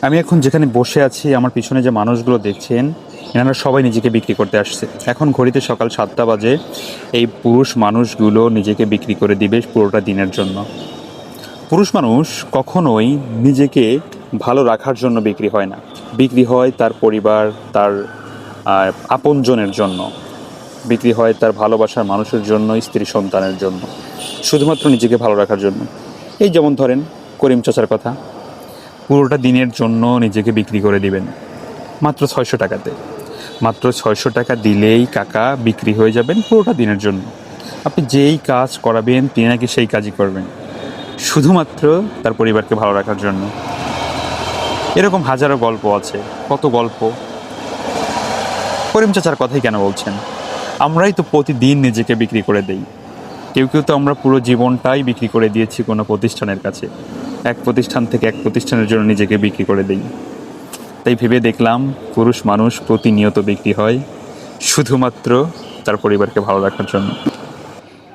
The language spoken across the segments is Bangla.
আমি এখন যেখানে বসে আছি, আমার পিছনে যে মানুষগুলো দেখছেন, এনারা সবাই নিজেকে বিক্রি করতে আসছে। এখন ঘড়িতে সকাল 7টা বাজে। এই পুরুষ মানুষগুলো নিজেকে বিক্রি করে দিবে পুরোটা দিনের জন্য। পুরুষ মানুষ কখনোই নিজেকে ভালো রাখার জন্য বিক্রি হয় না। বিক্রি হয় তার পরিবার, তার আপনজনের জন্য। বিক্রি হয় তার ভালোবাসার মানুষের জন্য, স্ত্রী সন্তানের জন্য, শুধুমাত্র নিজেকে ভালো রাখার জন্য। এই যেমন ধরেন করিম চাচার কথা, পুরোটা দিনের জন্য নিজেকে বিক্রি করে দিবেন মাত্র 600 টাকাতে। মাত্র 600 টাকা দিলেই কাকা বিক্রি হয়ে যাবেন পুরোটা দিনের জন্য। আপনি যেই কাজ করাবেন তিনি নাকি সেই কাজই করবেন, শুধুমাত্র তার পরিবারকে ভালো রাখার জন্য। এরকম হাজারো গল্প আছে, কত গল্প। করিম চাচার কথাই কেন বলছেন? আমরাই তো প্রতিদিন নিজেকে বিক্রি করে দেই। কেউ কেউ তো আমরা পুরো জীবনটাই বিক্রি করে দিয়েছি কোনো প্রতিষ্ঠানের কাছে। এক প্রতিষ্ঠান থেকে এক প্রতিষ্ঠানের জন্য নিজেকে বিক্রি করে দেই। তাই ভেবে দেখলাম, পুরুষ মানুষ প্রতিনিয়ত বিক্রি হয় শুধুমাত্র তার পরিবারকে ভালো রাখার জন্য।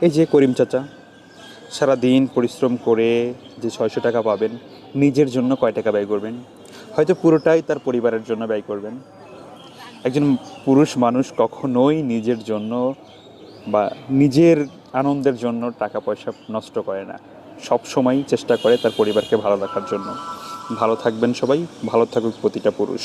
এই যে করিম চাচা সারাদিন পরিশ্রম করে যে 600 টাকা পাবেন, নিজের জন্য কয় টাকা ব্যয় করবেন? হয়তো পুরোটাই তার পরিবারের জন্য ব্যয় করবেন। একজন পুরুষ মানুষ কখনোই নিজের জন্য বা নিজের আনন্দের জন্য টাকা পয়সা নষ্ট করে না। সব সময় চেষ্টা করে তার পরিবারকে ভালো রাখার জন্য। ভালো থাকবেন সবাই, ভালো থাকুক প্রতিটা পুরুষ।